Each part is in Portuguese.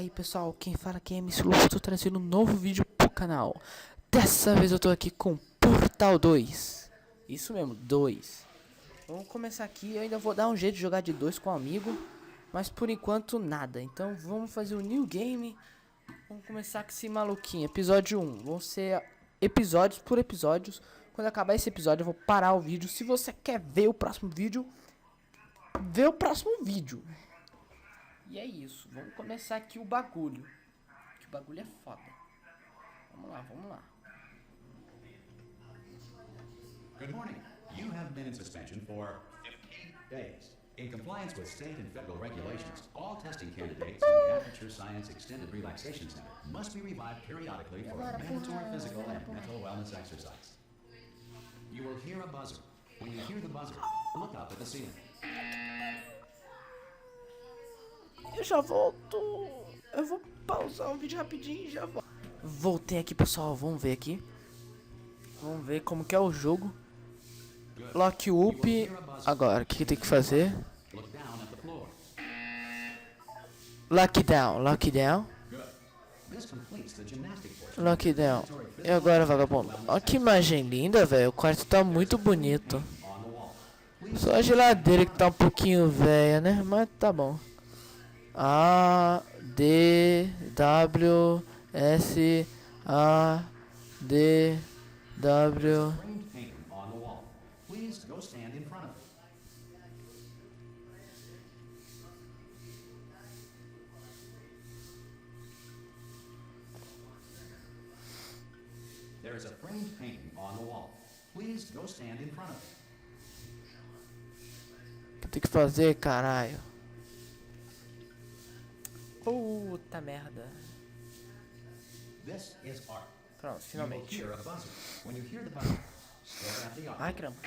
aí pessoal, quem fala aqui é Mc.Luffy, estou trazendo um novo vídeo pro canal. Dessa vez eu tô aqui com Portal 2. Isso mesmo, 2. Vamos começar aqui, eu ainda vou dar um jeito de jogar de 2 com um amigo, mas por enquanto nada. Então vamos fazer um new game. Vamos começar com esse maluquinho, episódio 1. Vão ser episódios por episódios. Quando acabar esse episódio eu vou parar o vídeo. Se você quer ver o próximo vídeo, vê o próximo vídeo. E é isso, vamos começar aqui o bagulho. Que o bagulho é foda. Vamos lá, vamos lá. Good morning. You have been in suspension for 15 days. In compliance with state and federal regulations, all testing candidates in the Aperture Science Extended Relaxation Center must be revived periodically for mandatory physical and mental wellness exercise. You will hear a buzzer. When you hear the buzzer, look up at the ceiling. Eu já volto. Eu vou pausar o vídeo rapidinho e já volto. Voltei aqui, pessoal. Vamos ver aqui. Vamos ver como que é o jogo. Lock up. Agora, o que tem que fazer? Lock down, lock down. Lock down. E agora, vagabundo? Olha que imagem linda, velho. O quarto tá muito bonito. Só a geladeira que tá um pouquinho velha, né? Mas tá bom. A D W S A D W. There is a framed painting on the wall. Please go stand in front of it. O que tem que fazer, caralho? Puta merda. This is art. Pronto, finalmente. You will hear a buzzer. When you hear the buzzer, stare at the art. Ai, caramba.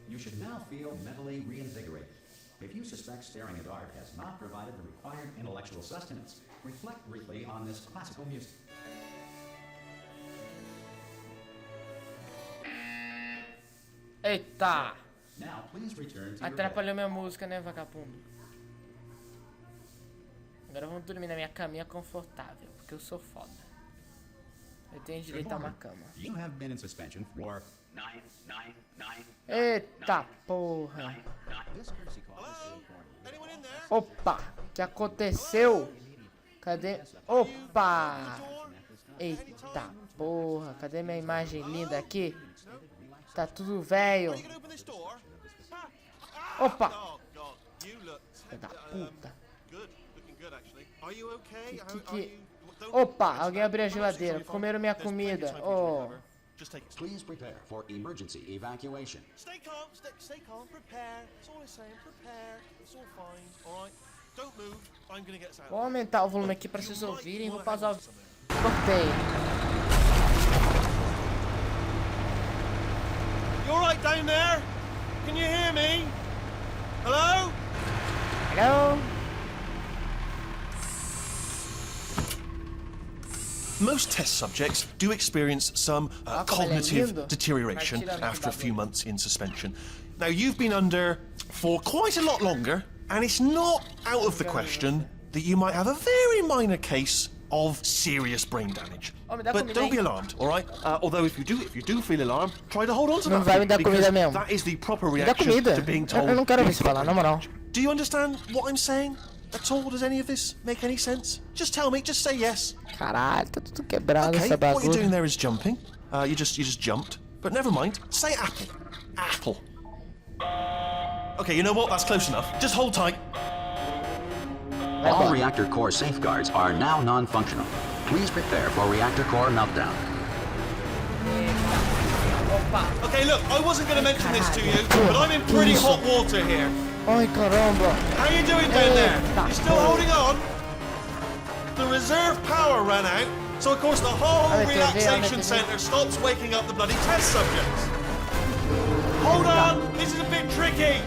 You should now feel mentally reinvigorated. If you suspect staring at art has not provided the required intellectual sustenance, reflect briefly on this classical music. Eita! Now, please return to your Atrapalhou minha música, né, vagabundo? Agora vamos dormir na minha caminha confortável, porque eu sou foda. Eu tenho direito a uma cama. You have been in suspension for Eita porra! Opa! O que aconteceu? Cadê? Opa! Eita porra! Cadê minha imagem linda aqui? Tá tudo velho. Opa! Filho da puta. Opa! Alguém abriu a geladeira. Comeram minha comida. Oh! Please prepare for emergency evacuation. Stay calm, prepare. That's all I'm saying, prepare. It's all fine, alright? Don't move, I'm gonna get us out. Vou aumentar o volume aqui pra vocês ouvirem. Vou pausar o vídeo. Cortei. You alright down there? Can you hear me? Hello? Hello? Most test subjects do experience some cognitive deterioration after a few months in suspension. Now, you've been under for quite a lot longer, and it's not out of the question that you might have a very minor case of serious brain damage. But don't be alarmed, all right? Although if you do feel alarmed, try to hold on to that, because that is the proper reaction to being told. Eu não quero ver você falar, na moral. Do you understand what I'm saying? At all? Does any of this make any sense? Just tell me, just say yes. Caralho, tá tudo quebrado Okay, essa bagulho. what you're doing there is jumping. You just jumped. But never mind. Say apple. Apple. Okay, you know what? That's close enough. Just hold tight. All reactor core safeguards are now non-functional. Please prepare for reactor core meltdown. Okay, look, I wasn't going to mention this to you, but I'm in pretty hot water here. Ai, caramba. How you doing down there? You still holding on? The reserve power ran out, so of course the whole relaxation center stops waking up the bloody test subjects. Hold on, this is a bit tricky.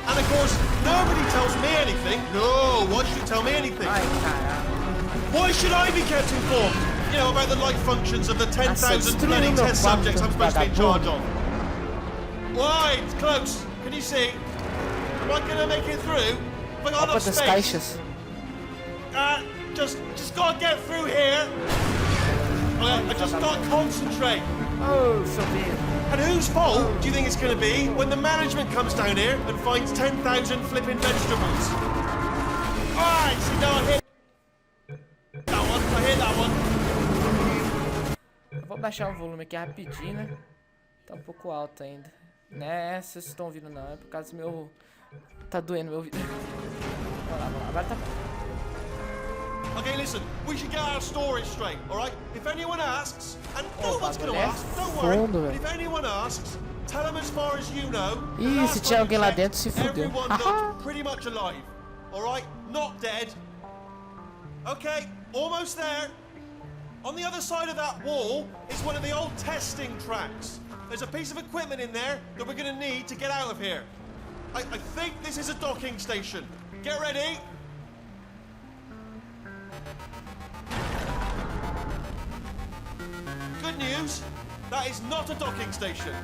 And of course, nobody tells me anything. No, why should you tell me anything? Why should I be kept informed? You know, about the life functions of the 10,000 bloody test subjects I'm supposed to be in charge of. Why? It's close. Can you see? Am I gonna make it through? Have I got Opa enough das space? caixas. Just gotta get through here. Okay, I just gotta concentrate. Oh, so big. And whose fault do you think it's gonna be when the management comes down here and finds 10,000 flipping vegetables? Alright, see now I hit that one, I hit that one. Eu vou baixar o volume aqui rapidinho, né? Tá um pouco alto ainda. Né, vocês estão ouvindo não, é por causa do meu... Tá doendo meu ouvido. Vamos lá, agora tá bom. Okay, listen, we should get our story straight, alright? If anyone asks, and no one's gonna ask, don't worry, but if anyone asks, tell them as far as you know, Ih, se tinha alguém lá dentro, se fudeu. everyone looked pretty much alive, alright? Not dead. Okay, almost there. On the other side of that wall is one of the old testing tracks. There's a piece of equipment in there that we're gonna need to get out of here. I think this is a docking station. Get ready. Good news, that is not a docking station.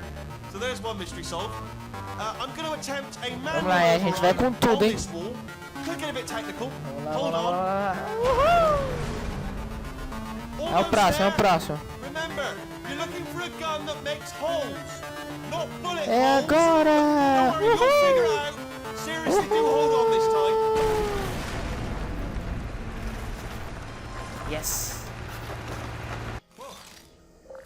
So there's one mystery solved. I'm going to attempt a manual Vamos lá, a gente vai com tudo, hein? this wall. Could get a bit technical. Vamos Hold lá, on. É o Almost próximo, é o there. próximo. Remember, you're looking for a gun that makes holes, not bullet É holes. agora! Don't worry, you'll figure it out. Seriously, do hold on this time. Yes.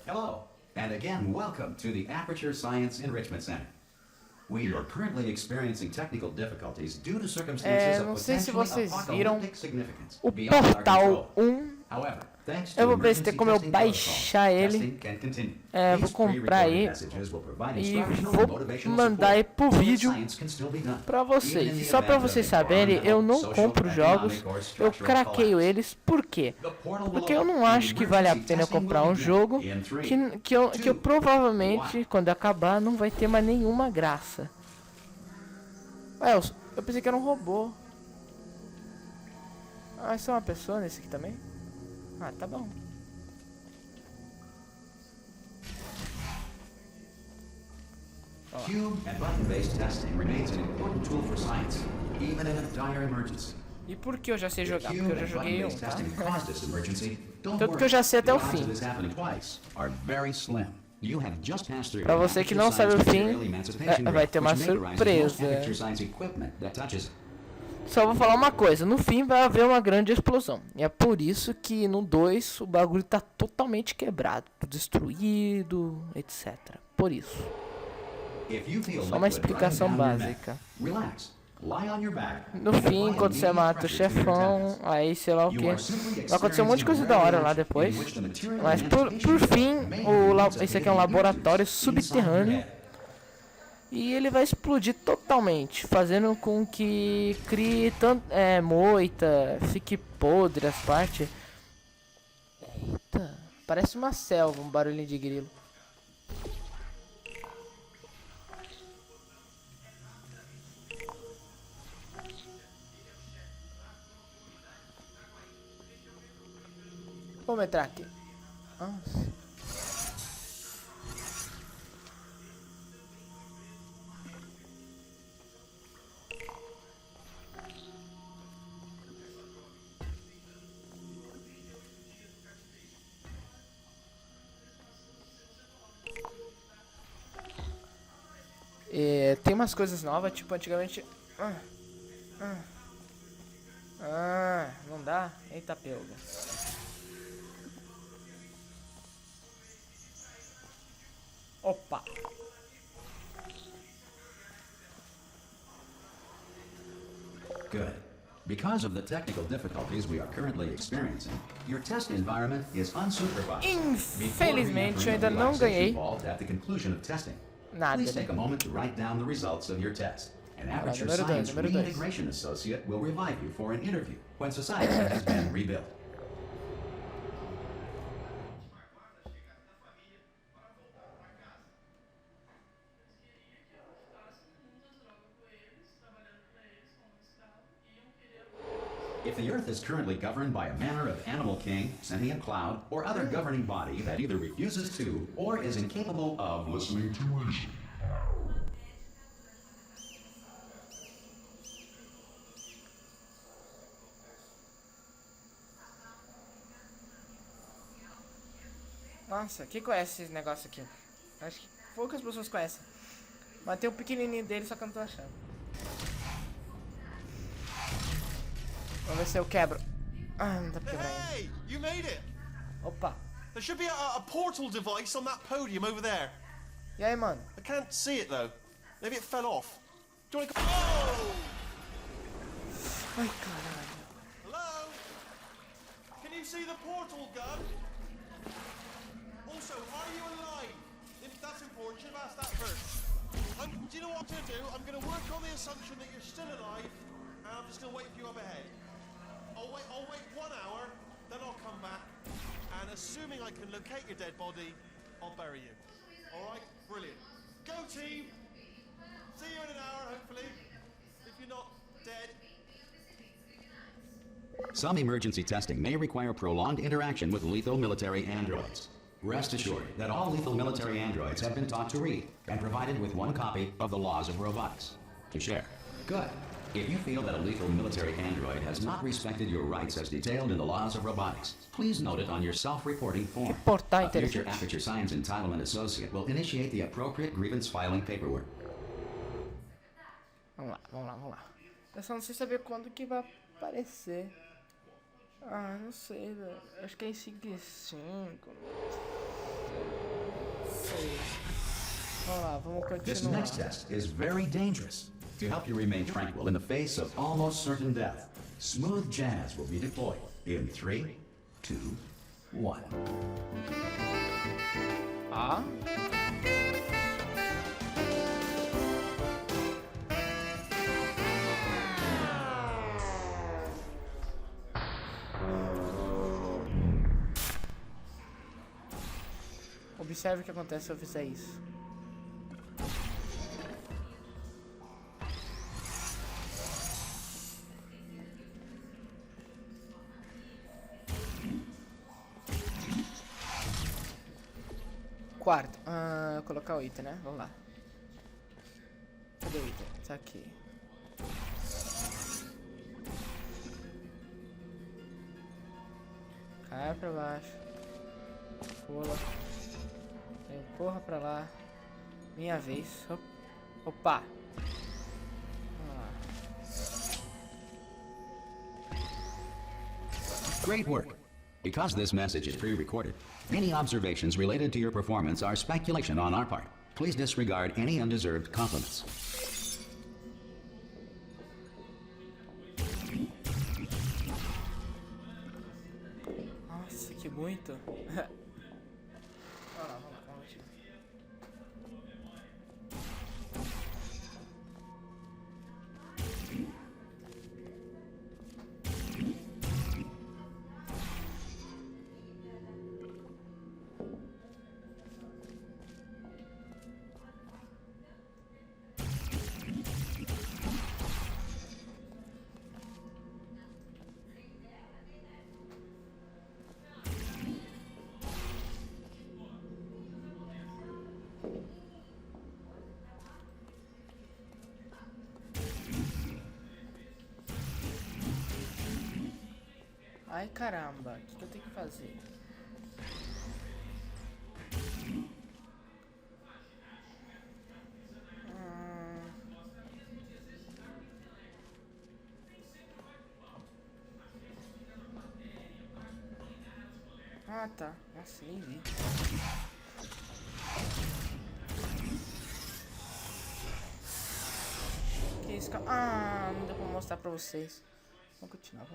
Hello, and again, welcome to the Aperture Science Enrichment Center. We are currently experiencing technical difficulties due to circumstances of não sei se potentially vocês viram apocalyptic significance o beyond our Portal control. 1. However, thanks to Eu vou ver se tem emergency como eu testing baixar protocols, ele. testing can continue. Vou These comprar pre-recorded aí messages will provide e instructional vou and motivational mandar aí support pro so that vídeo science can still be done. pra Even in vocês. E the só pra event of vocês saberem, eu não social, compro jogos, economic or eu structural craqueio collapse. eles. Por quê? The portal will Porque eu não open and acho que vale a emergency pena eu testing comprar will um begin jogo in 3, que eu provavelmente, quando acabar, não vai ter mais nenhuma graça. Ué, eu pensei que era um robô. Ah, é só uma pessoa nesse aqui também? Ah, tá bom. Cube and button-based testing remains an important tool for science, even in a dire emergency. E por que eu já sei The jogar? Porque cube eu já and joguei um, button-based tá? testing caused this emergency. Don't Tanto worry, que eu já sei até the o odds fim. of this happening twice are very slim. You have just passed through Pra você que não sabe o fim, vai ter uma surpresa. Só vou falar uma coisa, no fim vai haver uma grande explosão. E é por isso que no 2 o bagulho tá totalmente quebrado, destruído, etc. Por isso. Só uma explicação básica. No fim, quando você mata o chefão, aí sei lá o que. Vai acontecer um monte de coisa da hora lá depois. Mas por fim, esse aqui é um laboratório subterrâneo. E ele vai explodir totalmente, fazendo com que crie moita, fique podre as partes. Eita, parece uma selva, um barulhinho de grilo. Vamos entrar aqui. Nossa. Tem umas coisas novas, tipo antigamente. Não dá? Eita pega. Opa! Good. Because of the technical difficulties we are currently experiencing, your test environment is unsupervised. Infelizmente, eu ainda não ganhei At the conclusion of testing, nada, please né? take a moment to write down the results of your test. An Aperture número dois, Science número dois. Reintegration Associate will revive you for an interview when society has been rebuilt. If the Earth is currently governed by a manner of animal king, sentient cloud, or other governing body that either refuses to or is incapable of listening to reason. Nossa, quem conhece esse negócio aqui? Acho que poucas pessoas conhecem. Mas tem um pequenininho dele, só que eu não tô achando. Vamos ver se eu quebro. Ah, não dá pra quebrar ainda. Hey, you made it. Opa. There should be a portal device on that podium over there. E aí, mano? I can't see it though. Maybe it fell off. Do you want to go? Oh! Ai, caralho. Hello? Can you see the portal gun? Also, are you alive? If that's important, should have asked that first. Do you know what I'm going to do? I'm going to work on the assumption that you're still alive, and I'm just going to wait for you up ahead. I'll wait 1 hour, then I'll come back, and assuming I can locate your dead body, I'll bury you. Alright? Brilliant. Go team! See you in an hour, hopefully. If you're not dead. Some emergency testing may require prolonged interaction with lethal military androids. Rest assured that all lethal military androids have been taught to read and provided with 1 copy of the laws of robotics to share. Good. If you feel that a lethal military android has not respected your rights as detailed in the laws of robotics, please note it on your self-reporting form. A future Aperture Science Entitlement Associate will initiate the appropriate grievance filing paperwork. Vamos lá. Eu só não sei saber quando que vai aparecer. Ah, não sei, velho. Acho que é em 5 e 5. Sei. Vamos lá, vamos continuar. This next test is very dangerous. To help you remain tranquil in the face of almost certain death, smooth jazz will be deployed in 3, 2, 1. Ah? Observe o que acontece se eu fizer isso. Quarto. Colocar o item, né? Vamos lá. Cadê o item? Tá aqui. Cai pra baixo. Pula. Empurra pra lá. Minha vez. Opa! Great work. Because this message is pre-recorded, any observations related to your performance are speculation on our part. Please disregard any undeserved compliments. Nossa, que muito. Vamos lá. Ai caramba, o que eu tenho que fazer? Ah tá, nossa, nem vi. Que isso, cara? Ah, não deu pra mostrar pra vocês. Vamos continuar.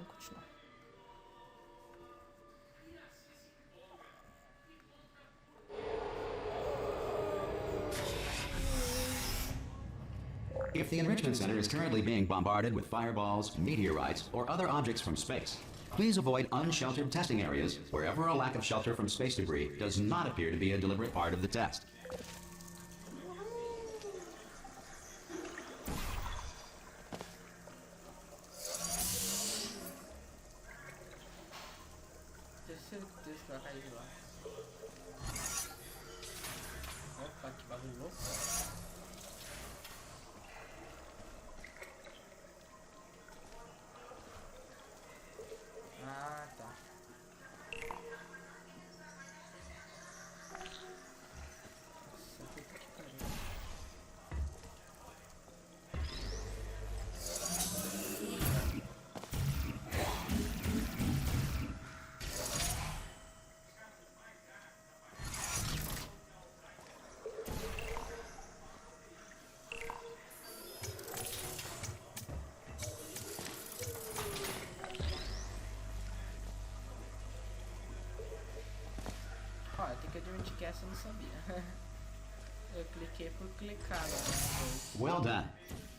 If the Enrichment Center is currently being bombarded with fireballs, meteorites, or other objects from space, please avoid unsheltered testing areas wherever a lack of shelter from space debris does not appear to be a deliberate part of the test. Deixa eu colocar ele lá. Opa, que bagulho louco. Ah, tá. Ó, tem que admitir que essa eu não sabia. Eu cliquei por clicar, né? Well done.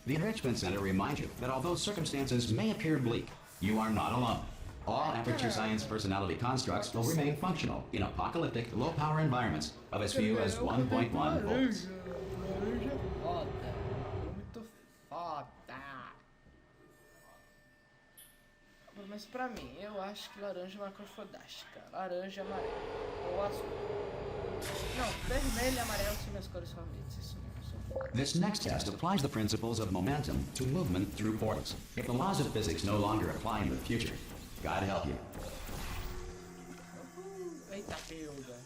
The Enrichment Center reminds you that although circumstances may appear bleak, you are not alone. All Aperture Science personality constructs will remain functional in apocalyptic, low-power environments of as few as 1.1 volts. Laranja foda. Muito foda. Mas pra mim, eu acho que laranja é uma cor fodástica. Laranja e amarelo. Ou azul. Não, vermelho e amarelo são minhas cores favoritas. Isso mesmo. This next test applies the principles of momentum to movement through portals. If the laws of physics no longer apply in the future, God help you. Eita, peuda.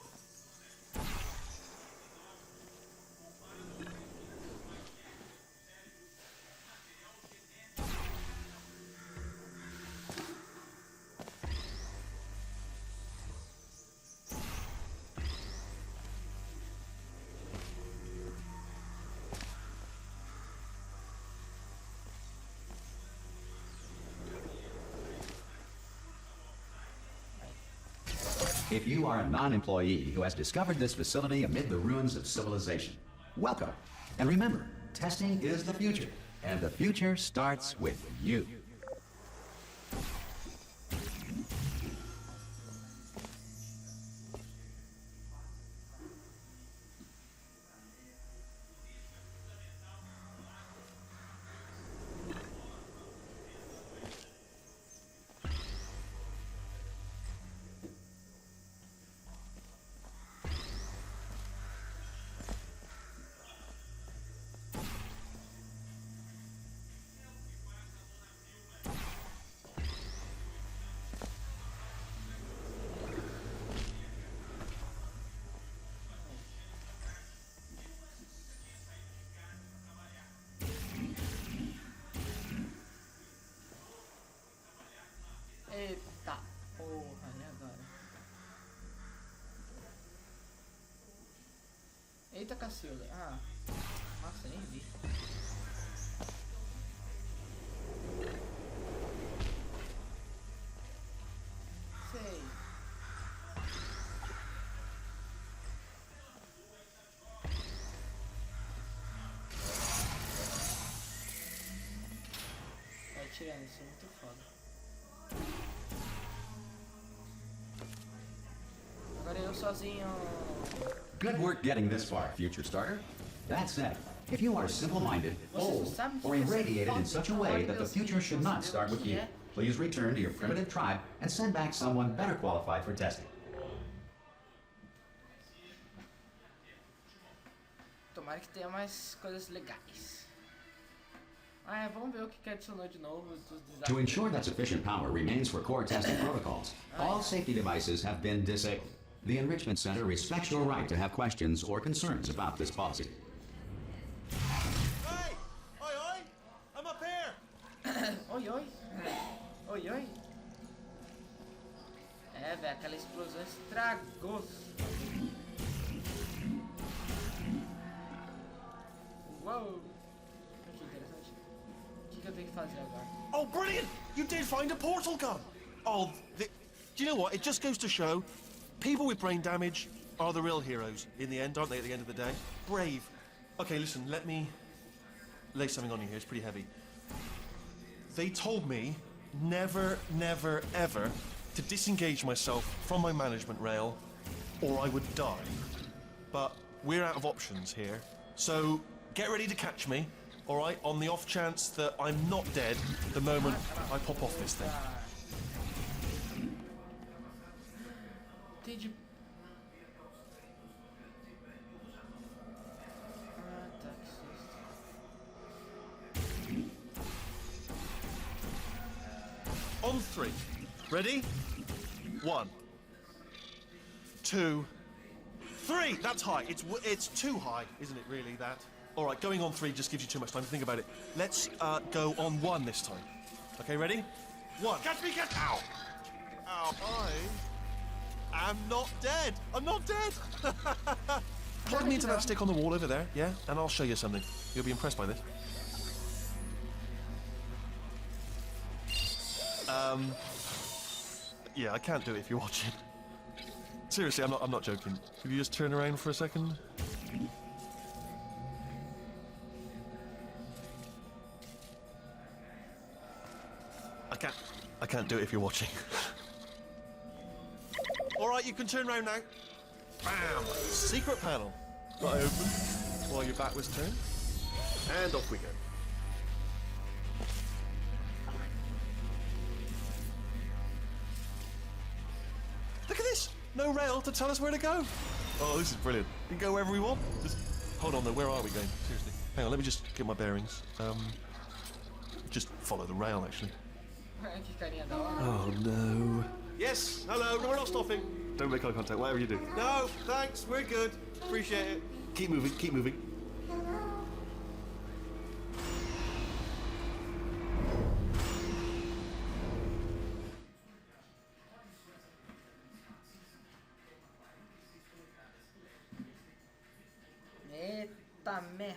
If you are a non-employee who has discovered this facility amid the ruins of civilization, welcome. And remember, testing is the future, and the future starts with you. Eita porra, e agora? Eita, Cacilda. Ah, nossa, nem vi. Sei. Vai tirando, isso é muito foda. Agora eu sozinho. Good work getting this far, future starter. That said, if you are simple-minded, old, or irradiated in such a way that the future should not start with you, please return to your primitive tribe and send back someone better qualified for testing. Tomara que tenha mais coisas legais. Ah, é, vamos ver o que adicionou de novo dos desafios. To ensure that sufficient power remains for core testing protocols, all safety devices have been disabled. The Enrichment Center respects your right to have questions or concerns about this policy. Hey! Oi, oi! I'm up here! Oi, oi. Oi, oi. É, velho, aquela explosão estragou. Uou. Que interessante. O que eu tenho que fazer agora? Oh, brilliant! You did find a portal gun! Oh, do you know what? It just goes to show, people with brain damage are the real heroes in the end, aren't they, at the end of the day? Brave. Okay, listen, let me lay something on you here. It's pretty heavy. They told me never, never, ever to disengage myself from my management rail or I would die. But we're out of options here. So get ready to catch me, all right, on the off chance that I'm not dead the moment I pop off this thing. Entendi. Ah, tá, que susto. On three. Ready? 1, 2, 3. That's high. It's too high, isn't it? Really? That. All right. Going on 3 just gives you too much time to think about it. Let's go on 1 this time. Okay. Ready? 1. Catch me! Catch! Ow! Ow! I'm not dead. I'm not dead. Plug me into that stick on the wall over there, yeah? And I'll show you something. You'll be impressed by this. Yeah, I can't do it if you're watching. Seriously, I'm not joking. Could you just turn around for a second? I can't do it if you're watching. Alright, you can turn around now. Bam! Secret panel. Got it open while your back was turned. And off we go. Look at this! No rail to tell us where to go. Oh, this is brilliant. We can go wherever we want. Just hold on though, where are we going? Seriously. Hang on, let me just get my bearings. Just follow the rail actually. Oh no. Yes, hello, no, we're not stopping. Don't make eye contact, whatever you do. No, thanks, we're good. Appreciate it. Keep moving, keep moving. Eita merda.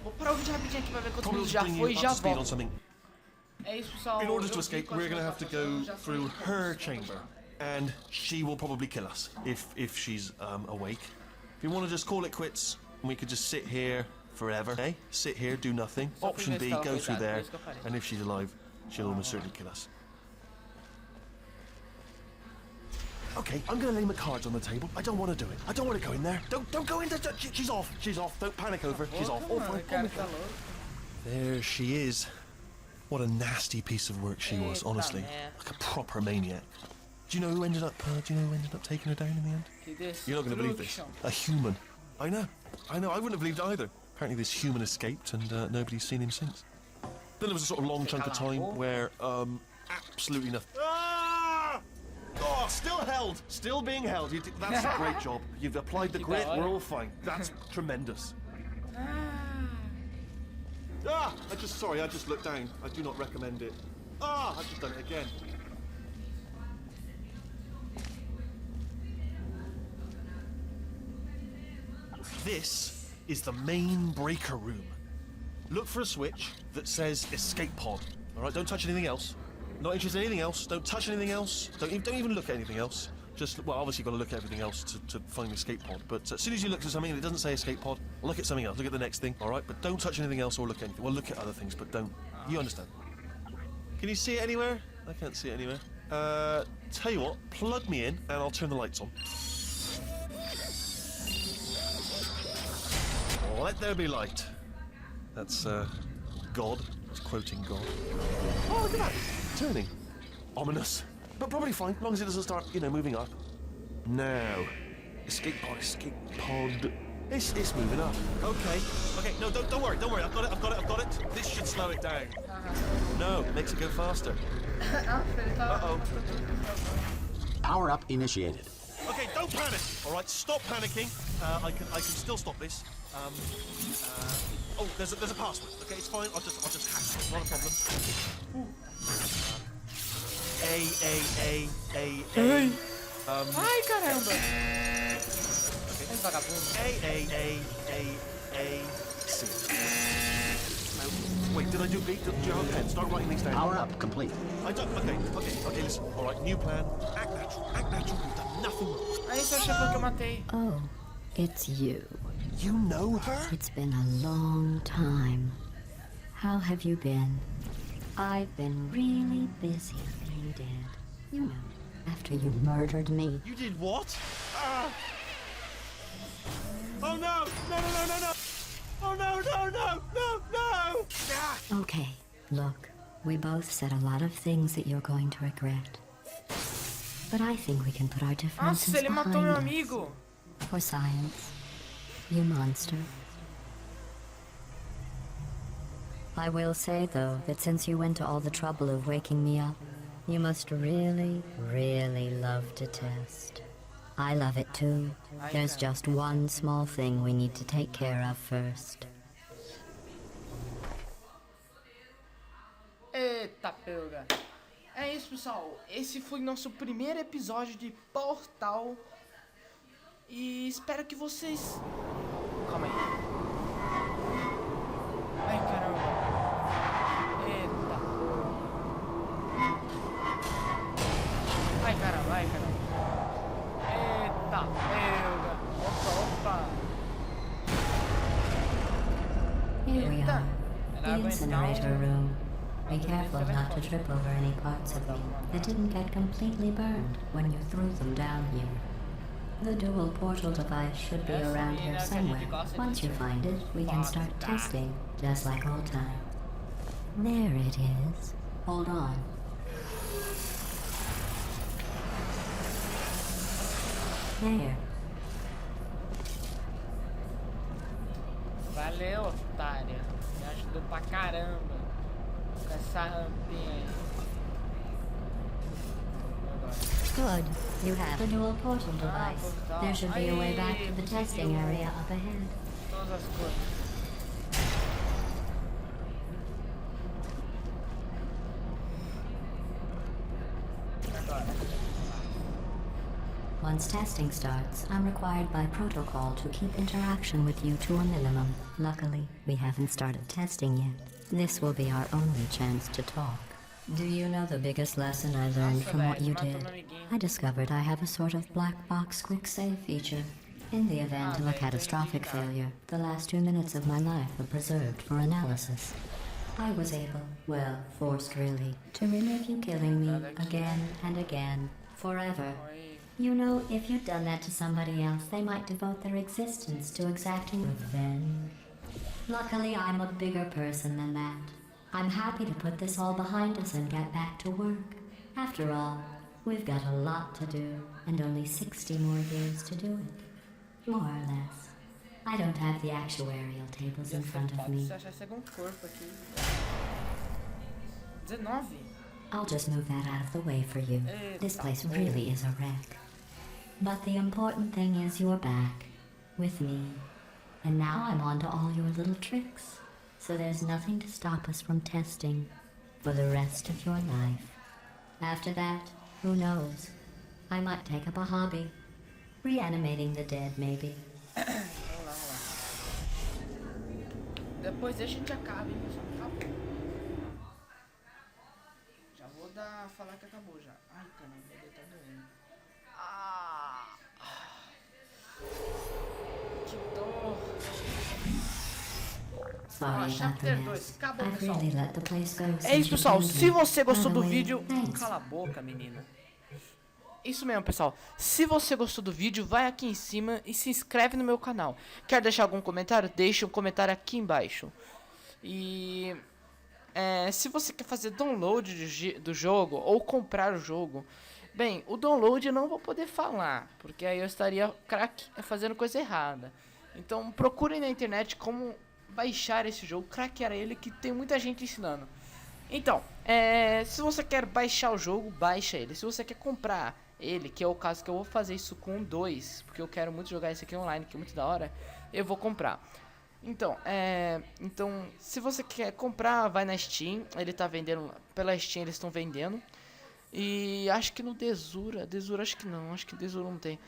Vou parar o vídeo rapidinho aqui pra ver quanto minutos já foi e já volto. É isso, pessoal. In order to escape, we're going to have to go through her chamber, and she will probably kill us if she's awake. If you want to just call it quits, and we could just sit here forever. Okay? Sit here, do nothing. Option B, go through there, and if she's alive, she'll almost certainly kill us. Okay, I'm going to lay my cards on the table. I don't want to do it. I don't want to go in there. Don't go in there. She's off. She's off. Don't panic over her. She's off. Oh, fine. There she is. What a nasty piece of work she was, honestly. Like a proper maniac. Do you know who ended up taking her down in the end? You're not going to believe this. A human. I know. I wouldn't have believed it either. Apparently this human escaped and nobody's seen him since. Then there was a sort of long chunk of time where absolutely nothing. Ah! Oh, still held. Still being held. That's a great job. You've applied the grit. We're all fine. That's tremendous. Ah! I just looked down. I do not recommend it. Ah! I've just done it again. This is the main breaker room. Look for a switch that says escape pod. Alright, don't touch anything else. Not interested in anything else. Don't touch anything else. Don't even look at anything else. Just, well, obviously you've got to look at everything else to find the escape pod. But as soon as you look at something and it doesn't say escape pod, look at something else. Look at the next thing, all right? But don't touch anything else or look at anything. Well, look at other things, but don't. You understand? Can you see it anywhere? I can't see it anywhere. Tell you what, plug me in and I'll turn the lights on. Let there be light. That's, God. It's quoting God. Oh, look at that. Turning. Ominous. But probably fine, as long as it doesn't start, moving up. Now. Escape pod. It's moving up. Okay, no, don't worry. I've got it. This should slow it down. No, it makes it go faster. Uh-oh. Power up initiated. Okay, don't panic. All right, stop panicking. I can still stop this. Oh, there's a password. Okay, it's fine. I'll just hack it. Not a problem. A. Ai, caramba. A. C. Wait, did I do B? Do you have a pen? Start writing these down. Power up complete. I don't. Okay. Listen. All right, new plan. Act natural. We've done nothing wrong. Aí, esse é o chefão que eu matei. Oh, it's you. You know her? It's been a long time. How have you been? I've been really busy being dead. You know, after you murdered me. You did what? Oh no! No! Oh no! Okay, look, we both said a lot of things that you're going to regret. But I think we can put our differences Nossa, ele matou meu behind amigo. us. For science. You monster. I will say, though, that since you went to all the trouble of waking me up, you must really, really love to test. I love it too. There's just one small thing we need to take care of first. Eita, pega. É isso, pessoal. Esse foi nosso primeiro episódio de Portal. E espero que vocês... Calma aí. Ai, caramba. Eita. Ai, caramba, vai. are. Ela The vai aguentar incinerator room. Be careful not to trip over any parts of me that didn't get completely burned when you threw them down here. The dual portal device should be around here somewhere. Once you find it, we can start testing, just like old times. There it is. Hold on. There. Valeu, otária. Me ajudou pra caramba. Com essa rampinha aí. Good. You have the dual portal device. There should be a way back to the testing area up ahead. Todas as coisas. Once testing starts, I'm required by protocol to keep interaction with you to a minimum. Luckily, we haven't started testing yet. This will be our only chance to talk. Do you know the biggest lesson I learned from what you did? I discovered I have a sort of black box quick save feature. In the event of a catastrophic failure, the last 2 minutes of my life are preserved for analysis. I was able, well, forced really, to relive you killing me again and again, forever. You know, if you'd done that to somebody else, they might devote their existence to exacting revenge. Luckily, I'm a bigger person than that. I'm happy to put this all behind us and get back to work. After all, we've got a lot to do, and only 60 more years to do it. More or less. I don't have the actuarial tables in front of me. I'll just move that out of the way for you. This place really is a wreck. But the important thing is you're back, with me. And now I'm on to all your little tricks. So there's nothing to stop us from testing for the rest of your life. After that, who knows? I might take up a hobby. Reanimating the dead, maybe. Depois a gente acaba, hein, pessoal? Acabou. Já vou falar que acabou já. Ai, caramba, meu dedo tá doendo. Que dor. Sorry about the Chapter 2, mess. acabou, I've pessoal. really let the place go É since isso, you pessoal. came Se here. você gostou By do the way, vídeo... thanks. Cala a boca, menina. Isso mesmo, pessoal. Se você gostou do vídeo, vai aqui em cima e se inscreve no meu canal. Quer deixar algum comentário? Deixa um comentário aqui embaixo. E... se você quer fazer download do jogo ou comprar o jogo... Bem, o download eu não vou poder falar, porque aí eu estaria fazendo coisa errada. Então procurem na internet como baixar esse jogo, craquear ele, que tem muita gente ensinando. Então, se você quer baixar o jogo, baixa ele. Se você quer comprar ele, que é o caso que eu vou fazer isso com 2, porque eu quero muito jogar esse aqui online, que é muito da hora, eu vou comprar. Então, se você quer comprar, vai na Steam, ele tá vendendo, pela Steam eles estão vendendo. E acho que no Desura acho que não, acho que Desura não tem.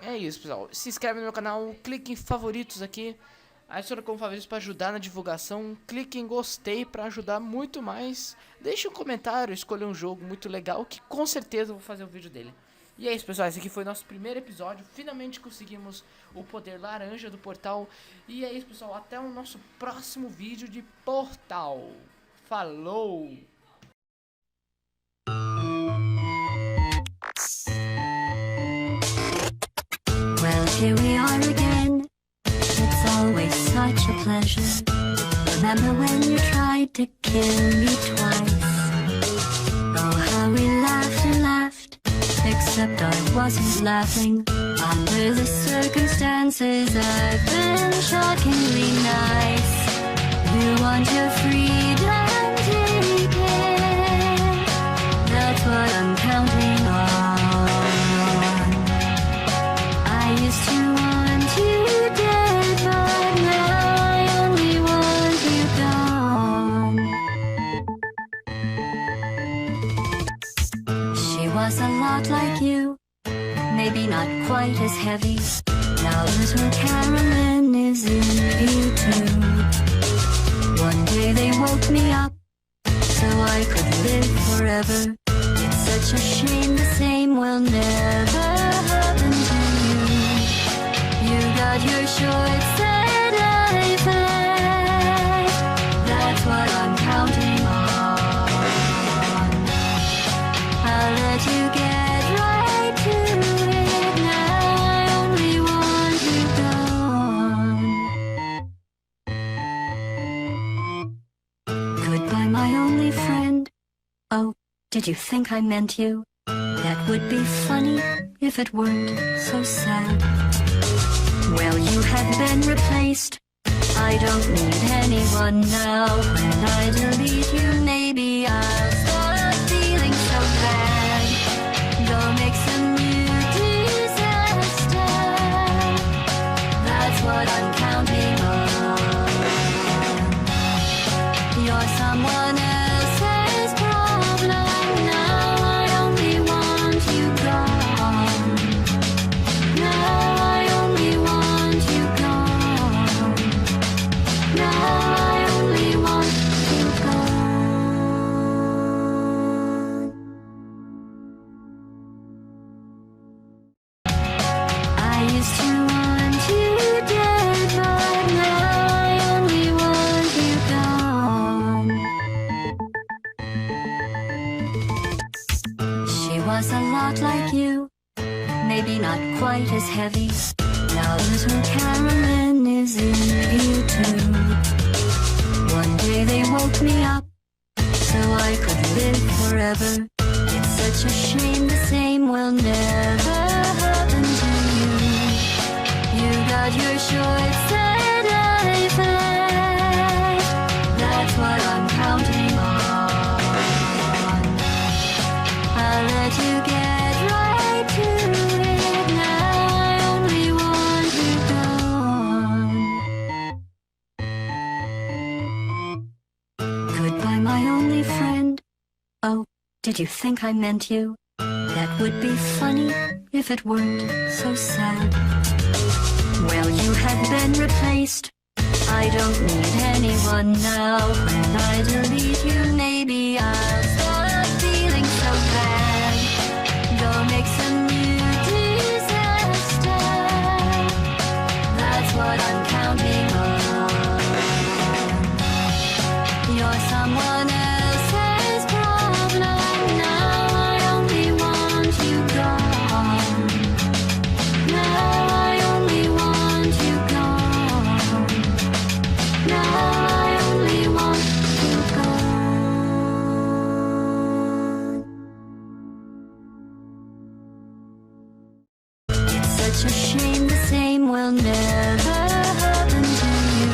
É isso, pessoal. Se inscreve no meu canal, clique em favoritos aqui. Adiciona como favoritos para ajudar na divulgação. Clique em gostei para ajudar muito mais. Deixe um comentário, escolha um jogo muito legal que com certeza eu vou fazer o vídeo dele. E é isso, pessoal, esse aqui foi nosso primeiro episódio. Finalmente conseguimos o poder laranja do portal. E é isso, pessoal, até o nosso próximo vídeo de Portal. Falou! Well, here we are again. It's always such a pleasure. Remember when you tried to kill me twice? Oh, how we laughed and laughed. Except I wasn't laughing. Under the circumstances, I've been shockingly nice. You want your freedom, take it. That's what I'm counting on. I used to want you dead, but now I only want you gone. She was a lot like you, maybe not quite as heavy. Now little Carolyn is in you too. One day they woke me up so I could live forever. It's such a shame the same will never happen to you. You got your short set life left. did you think I meant you? That would be funny if it weren't so sad. Well, you have been replaced. I don't need anyone now. When I delete you, maybe I'll stop feeling so bad. Go make some new disaster. That's what I'm counting on. You're someone else's problem. Now I only want you gone. Now I only want you gone. Now I only want you gone. I used to want you dead, but now I only want you gone. She was a lot like you, maybe not quite as heavy. Now little Carolyn is in you too. One day they woke me up so I could live forever. It's such a shame the same will never happen to you. You got your shorts and I flat. That's what I'm counting on. I'll let you get right to it. Now I only want you gone. Goodbye, my only friend. Oh, did you think I meant you? That would be funny if it weren't so sad. Well, you have been replaced. I don't need anyone now. When I delete you, maybe I'll stop feeling so bad. Go make some new disaster. That's what I'm counting on. You're someone else's problem. Now I only want you gone. Now I only want you gone. Now I only want you gone. It's such a shame the same will never happen to you.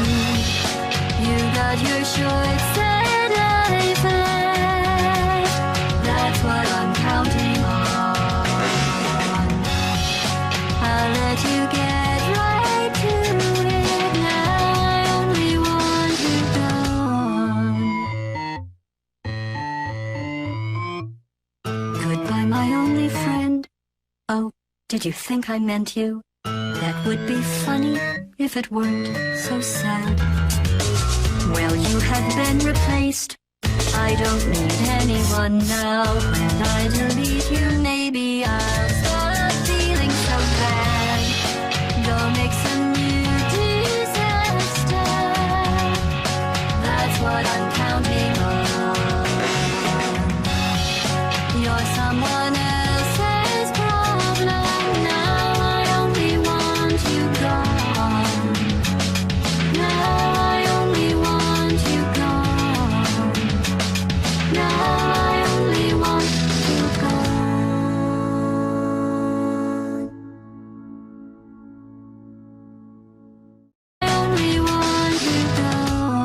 You got your shorts and I flat. That's what I'm counting on. I'll let you get right to it. Now I only want you gone. Goodbye, my only friend. Oh, did you think I meant you? That would be funny if it weren't so sad. Well, you have been replaced. I don't need anyone now. When I delete you, maybe I'll stop feeling so bad. Go make some new disaster. That's what I'm counting on. You're someone else's problem. Now I only want you gone. Now I only want you gone. Now I only want you gone. I only want you gone.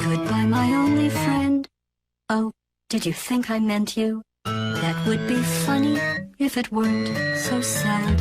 Goodbye, my only friend. Oh, did you think I meant you? That would be funny if it weren't so sad.